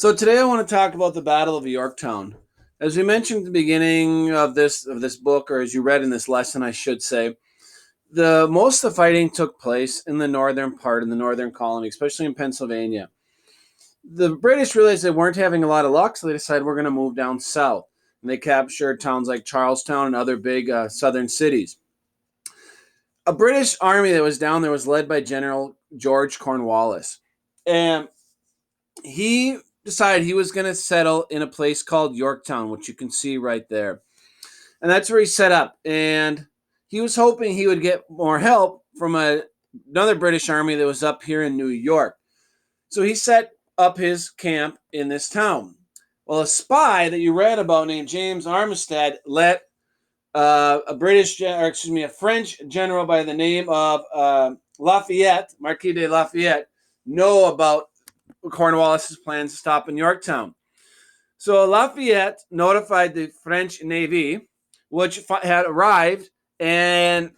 So today I want to talk about the Battle of Yorktown. As we mentioned at the beginning of this book, or as you read in this lesson, I should say, the most of the fighting took place in the northern part, in the northern colony, especially in Pennsylvania. The British realized they weren't having a lot of luck, so they decided we're going to move down south. And they captured towns like Charlestown and other big southern cities. A British army that was down there was led by General George Cornwallis. And he decided he was going to settle in a place called Yorktown, which you can see right there. And that's where he set up. And he was hoping he would get more help from another British army that was up here in New York. So he set up his camp in this town. Well, a spy that you read about named James Armistead let a French general by the name of Lafayette, Marquis de Lafayette, know about Cornwallis's plans to stop in Yorktown. So Lafayette notified the French Navy, which had arrived, and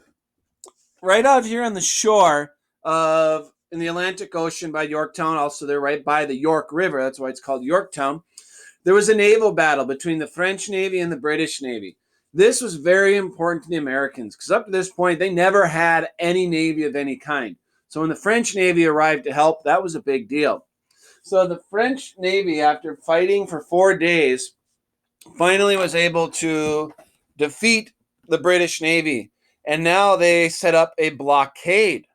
right out here on the shore of in the Atlantic Ocean by Yorktown, also they're right by the York River. That's why it's called Yorktown. There was a naval battle between the French Navy and the British Navy. This was very important to the Americans because up to this point, they never had any navy of any kind. So when the French Navy arrived to help, that was a big deal. So the French Navy, after fighting for 4 days, finally was able to defeat the British Navy. And now they set up a blockade.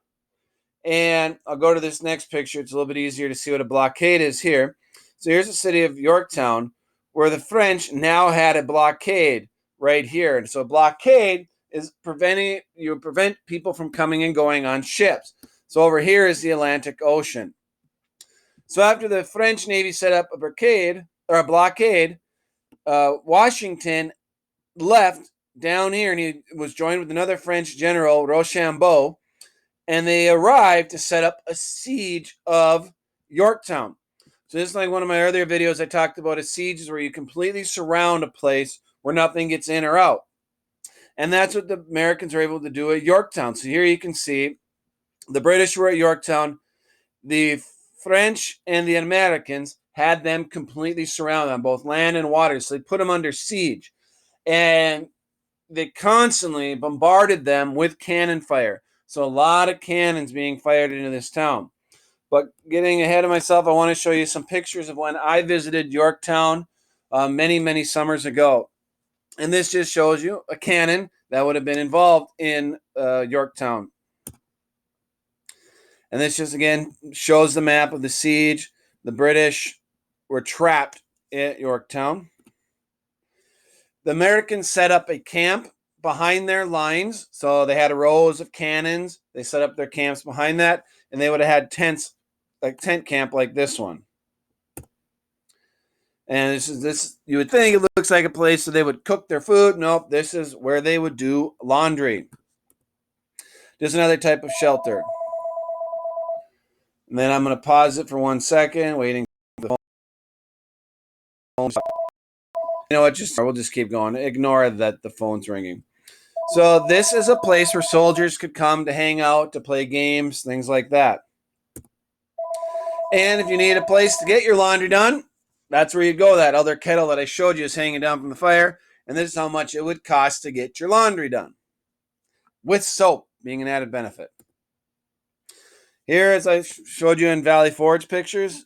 And I'll go to this next picture. It's a little bit easier to see what a blockade is here. So here's the city of Yorktown, where the French now had a blockade right here. And so a blockade is prevent people from coming and going on ships. So over here is the Atlantic Ocean. So after the French Navy set up a blockade, Washington left down here, and he was joined with another French general, Rochambeau, and they arrived to set up a siege of Yorktown. So this is like one of my earlier videos. I talked about a siege is where you completely surround a place where nothing gets in or out. And that's what the Americans were able to do at Yorktown. So here you can see the British were at Yorktown. The French and the Americans had them completely surrounded on both land and water. So they put them under siege. And they constantly bombarded them with cannon fire. So a lot of cannons being fired into this town. But getting ahead of myself, I want to show you some pictures of when I visited Yorktown many, many summers ago. And this just shows you a cannon that would have been involved in Yorktown. And this just again shows the map of the siege. The British were trapped at Yorktown. The Americans set up a camp behind their lines. So they had rows of cannons. They set up their camps behind that, and they would have had tents, like tent camp like this one. And this you would think it looks like a place where they would cook their food. Nope, this is where they would do laundry. Just another type of shelter. And then I'm going to pause it for 1 second, waiting for the phone. You know what? We'll just keep going. Ignore that the phone's ringing. So this is a place where soldiers could come to hang out, to play games, things like that. And if you need a place to get your laundry done, that's where you go. That other kettle that I showed you is hanging down from the fire. And this is how much it would cost to get your laundry done, with soap being an added benefit. Here, as I showed you in Valley Forge pictures,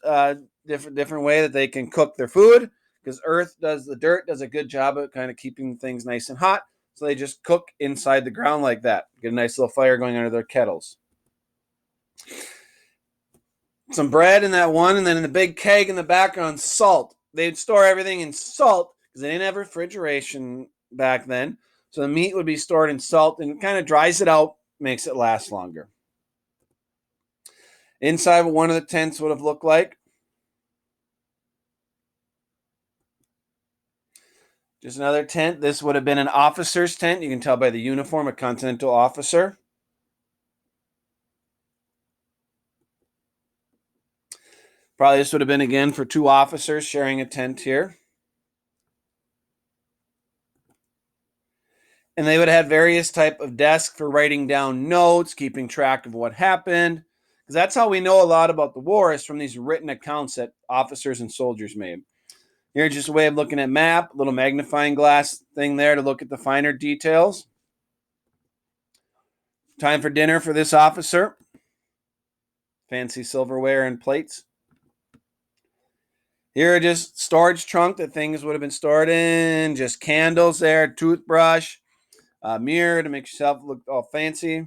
different way that they can cook their food, because the dirt does a good job of kind of keeping things nice and hot. So they just cook inside the ground like that. Get a nice little fire going under their kettles. Some bread in that one, and then in the big keg in the background, salt. They'd store everything in salt because they didn't have refrigeration back then. So the meat would be stored in salt, and it kind of dries it out, makes it last longer. Inside what one of the tents would have looked like. Just another tent. This would have been an officer's tent. You can tell by the uniform, a Continental officer. Probably this would have been, again, for two officers sharing a tent here. And they would have had various type of desks for writing down notes, keeping track of what happened. because that's how we know a lot about the war, is from these written accounts that officers and soldiers made. Here's just a way of looking at map, a little magnifying glass thing there to look at the finer details. Time for dinner for this officer. Fancy silverware and plates. Here are just storage trunk that things would have been stored in. Just candles there, toothbrush, a mirror to make yourself look all fancy.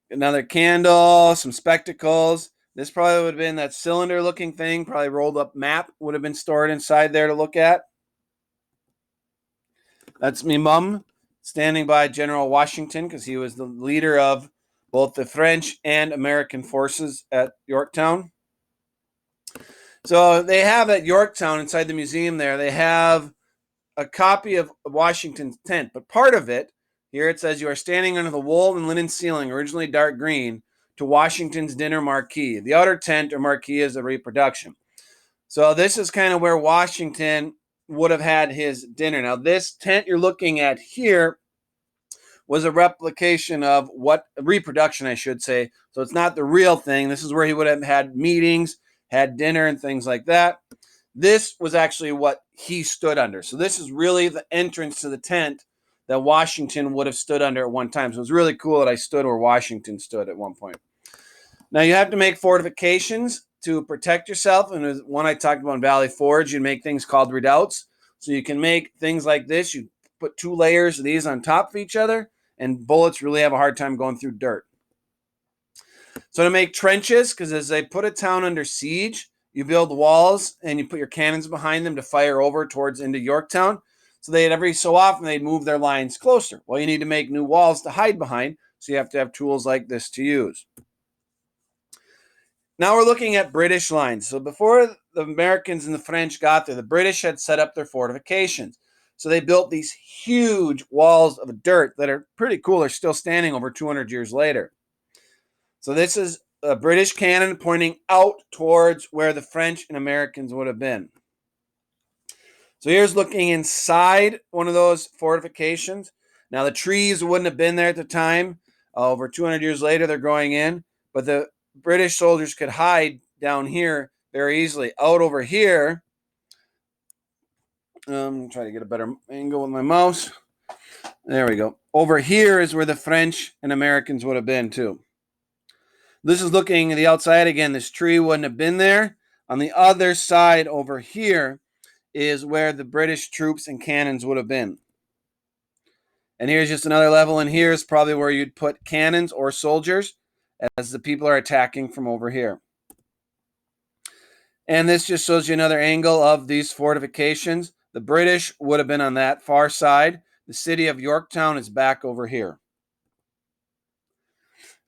Another candle, some spectacles. This probably would have been that cylinder looking thing, probably rolled up map would have been stored inside there to look at. That's me mum standing by General Washington because he was the leader of both the French and American forces at Yorktown. So they have at Yorktown, inside the museum there, they have a copy of Washington's tent, but part of it, here it says, you are standing under the wool and linen ceiling, originally dark green, to Washington's dinner marquee. The outer tent or marquee is a reproduction. So this is kind of where Washington would have had his dinner. Now, this tent you're looking at here was a replication of a reproduction, I should say. So it's not the real thing. This is where he would have had meetings, had dinner, and things like that. This was actually what he stood under. So this is really the entrance to the tent that Washington would have stood under at one time. So it was really cool that I stood where Washington stood at one point. Now you have to make fortifications to protect yourself. And there's one I talked about in Valley Forge, you make things called redoubts. So you can make things like this. You put 2 layers of these on top of each other, and bullets really have a hard time going through dirt. So to make trenches, because as they put a town under siege, you build walls and you put your cannons behind them to fire over towards into Yorktown. So they'd every so often they'd move their lines closer. Well, you need to make new walls to hide behind, so you have to have tools like this to use. Now we're looking at British lines. So before the Americans and the French got there, the British had set up their fortifications. So they built these huge walls of dirt that are pretty cool. They're still standing over 200 years later. So this is a British cannon pointing out towards where the French and Americans would have been. So here's looking inside one of those fortifications. Now the trees wouldn't have been there at the time. Over 200 years later, they're growing in. But the British soldiers could hide down here very easily. Out over here, try to get a better angle with my mouse. There we go. Over here is where the French and Americans would have been too. This is looking at the outside again. This tree wouldn't have been there. On the other side over here is where the British troops and cannons would have been. And here's just another level. And here's probably where you'd put cannons or soldiers as the people are attacking from over here. And this just shows you another angle of these fortifications. The British would have been on that far side. The city of Yorktown is back over here.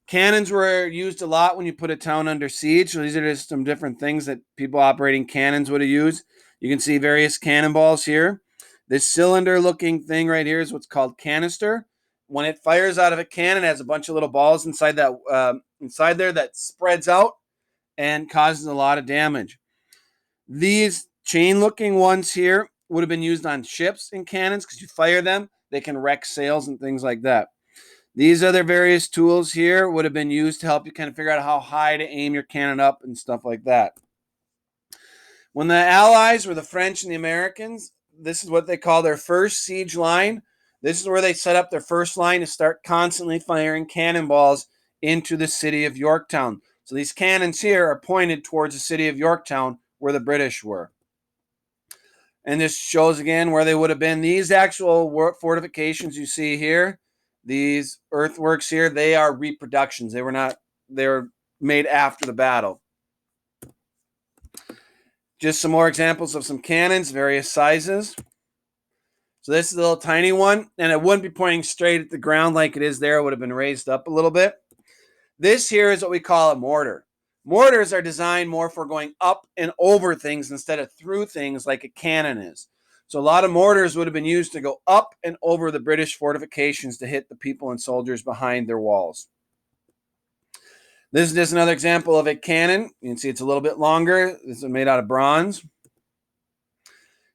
Cannons were used a lot when you put a town under siege. So these are just some different things that people operating cannons would have used. You can see various cannonballs here. This cylinder-looking thing right here is what's called canister. When it fires out of a cannon, it has a bunch of little balls inside there that spreads out and causes a lot of damage. These chain-looking ones here would have been used on ships and cannons because you fire them, they can wreck sails and things like that. These other various tools here would have been used to help you kind of figure out how high to aim your cannon up and stuff like that. When the Allies were the French and the Americans, this is what they call their first siege line. This is where they set up their first line to start constantly firing cannonballs into the city of Yorktown. So these cannons here are pointed towards the city of Yorktown where the British were. And this shows again where they would have been. These actual fortifications you see here, these earthworks here, they are reproductions. They were made after the battle. Just some more examples of some cannons, various sizes. So this is a little tiny one, and it wouldn't be pointing straight at the ground like it is there. It would have been raised up a little bit. This here is what we call a mortar. Mortars are designed more for going up and over things instead of through things like a cannon is. So a lot of mortars would have been used to go up and over the British fortifications to hit the people and soldiers behind their walls. This is just another example of a cannon. You can see it's a little bit longer. This is made out of bronze.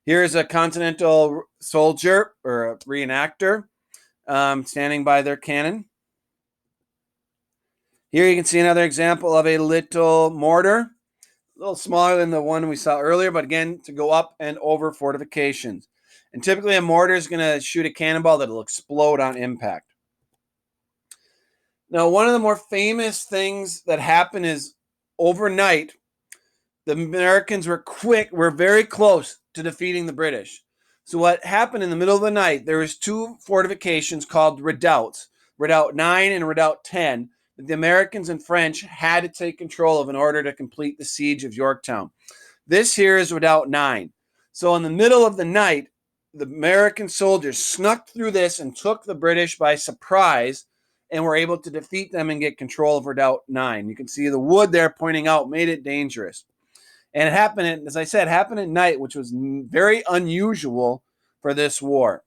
Here's a Continental soldier or a reenactor standing by their cannon. Here you can see another example of a little mortar, a little smaller than the one we saw earlier, but again, to go up and over fortifications. And typically a mortar is going to shoot a cannonball that will explode on impact. Now, one of the more famous things that happened is overnight, the Americans were very close to defeating the British. So what happened in the middle of the night, there was two fortifications called redoubts, Redoubt 9 and Redoubt 10, that the Americans and French had to take control of in order to complete the siege of Yorktown. This here is Redoubt 9. So in the middle of the night, the American soldiers snuck through this and took the British by surprise and were able to defeat them and get control of Redoubt 9. You can see the wood there pointing out made it dangerous. And it happened, as I said, happened at night, which was very unusual for this war.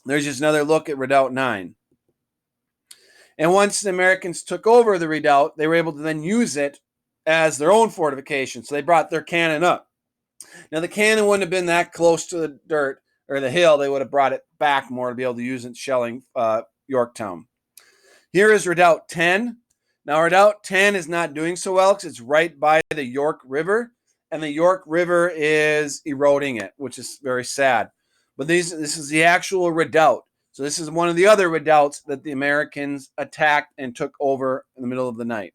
There's just another look at Redoubt 9. And once the Americans took over the redoubt, they were able to then use it as their own fortification. So they brought their cannon up. Now, the cannon wouldn't have been that close to the dirt or the hill. They would have brought it back more to be able to use it shelling Yorktown. Here is Redoubt 10. Now, Redoubt 10 is not doing so well because it's right by the York River, and the York River is eroding it, which is very sad. But this is the actual redoubt. So this is one of the other redoubts that the Americans attacked and took over in the middle of the night.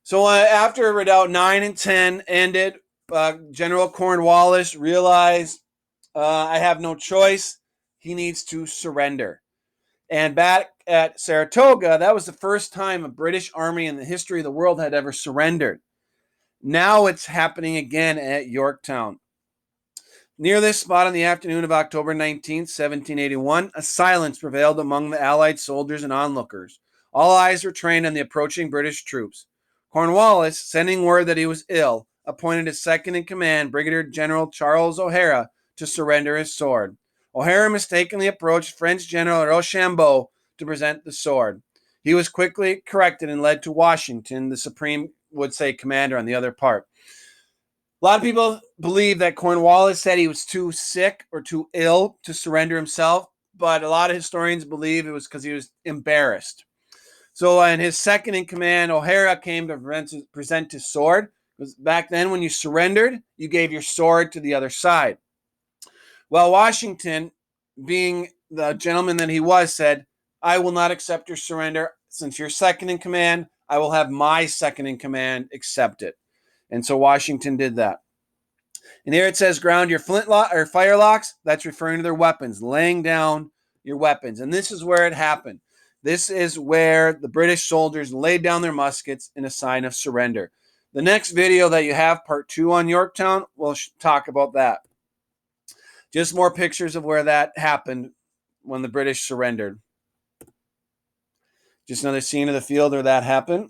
So after Redoubt 9 and 10 ended, General Cornwallis realized, I have no choice. He needs to surrender. And back at Saratoga, that was the first time a British army in the history of the world had ever surrendered. Now it's happening again at Yorktown. Near this spot on the afternoon of October 19th, 1781, a silence prevailed among the Allied soldiers and onlookers. All eyes were trained on the approaching British troops. Cornwallis, sending word that he was ill, appointed his second in command, Brigadier General Charles O'Hara, to surrender his sword. O'Hara mistakenly approached French General Rochambeau to present the sword. He was quickly corrected and led to Washington, the supreme, commander on the other part. A lot of people believe that Cornwallis said he was too sick or too ill to surrender himself, but a lot of historians believe it was because he was embarrassed. So in his second in command, O'Hara came to present his sword. Because back then, when you surrendered, you gave your sword to the other side. Well, Washington, being the gentleman that he was, said, I will not accept your surrender. Since you're second in command, I will have my second in command accept it. And so Washington did that. And here it says, ground your flintlock or firelocks. That's referring to their weapons, laying down your weapons. And this is where it happened. This is where the British soldiers laid down their muskets in a sign of surrender. The next video that you have, part 2 on Yorktown, we'll talk about that. Just more pictures of where that happened when the British surrendered. Just another scene of the field where that happened.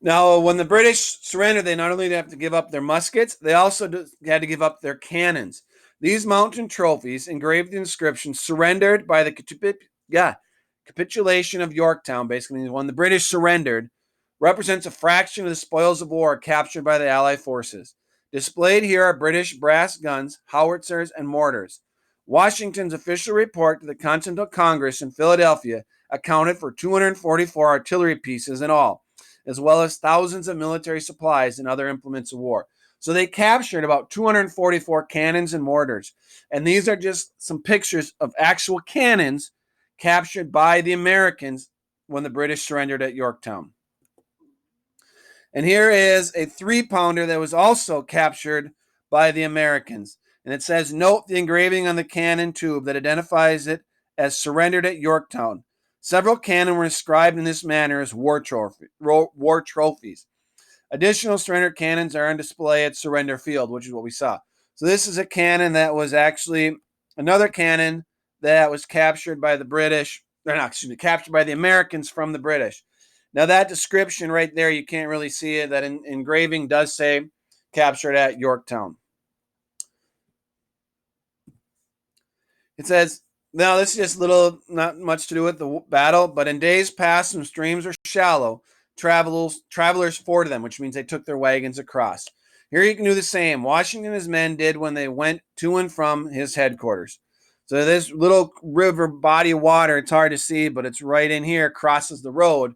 Now, when the British surrendered, they not only have to give up their muskets, they also had to give up their cannons. These mountain trophies engraved the inscription, surrendered by the capitulation of Yorktown, basically when the British surrendered, represents a fraction of the spoils of war captured by the Allied forces. Displayed here are British brass guns, howitzers, and mortars. Washington's official report to the Continental Congress in Philadelphia accounted for 244 artillery pieces in all, as well as thousands of military supplies and other implements of war. So they captured about 244 cannons and mortars. And these are just some pictures of actual cannons captured by the Americans when the British surrendered at Yorktown. And here is a 3-pounder that was also captured by the Americans. And it says, note the engraving on the cannon tube that identifies it as surrendered at Yorktown. Several cannon were inscribed in this manner as war trophies. Additional surrendered cannons are on display at Surrender Field, which is what we saw. So this is a cannon that was actually another cannon that was captured by the British, captured by the Americans from the British. Now that description right there, you can't really see it. That engraving does say captured at Yorktown. It says, now this is just not much to do with the battle, but in days past, when streams were shallow, travelers forded them, which means they took their wagons across. Here you can do the same. Washington and his men did when they went to and from his headquarters. So this little river body of water, it's hard to see, but it's right in here, crosses the road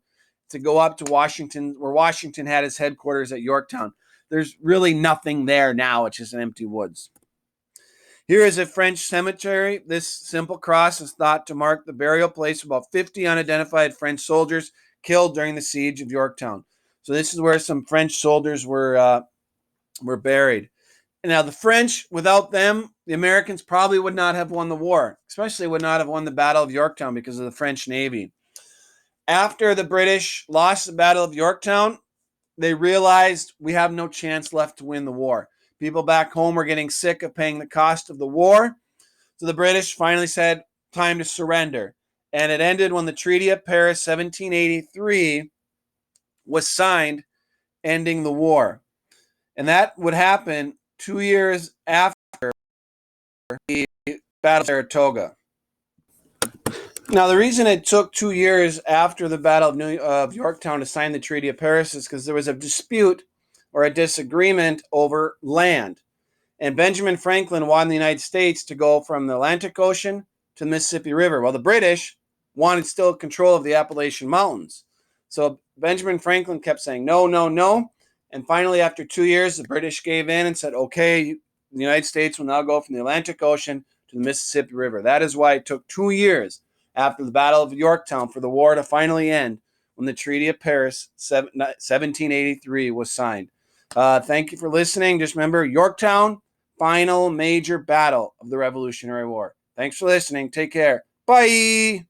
to go up to Washington, where Washington had his headquarters at Yorktown. There's really nothing there now. It's just an empty woods. Here is a French cemetery. This simple cross is thought to mark the burial place of about 50 unidentified French soldiers killed during the siege of Yorktown. So this is where some French soldiers were buried. Now, the French, without them, the Americans probably would not have won the war, especially would not have won the Battle of Yorktown because of the French Navy. After the British lost the Battle of Yorktown, they realized we have no chance left to win the war. People back home were getting sick of paying the cost of the war. So the British finally said, time to surrender. And it ended when the Treaty of Paris, 1783, was signed, ending the war. And that would happen 2 years after the Battle of Saratoga. Now, the reason it took 2 years after the Battle of Yorktown to sign the Treaty of Paris is because there was a dispute or a disagreement over land. And Benjamin Franklin wanted the United States to go from the Atlantic Ocean to the Mississippi River, while the British wanted still control of the Appalachian Mountains. So Benjamin Franklin kept saying no, no, no. And finally, after 2 years, the British gave in and said, okay, the United States will now go from the Atlantic Ocean to the Mississippi River. That is why it took 2 years after the Battle of Yorktown for the war to finally end when the Treaty of Paris, 1783, was signed. Thank you for listening. Just remember, Yorktown, final major battle of the Revolutionary War. Thanks for listening. Take care. Bye.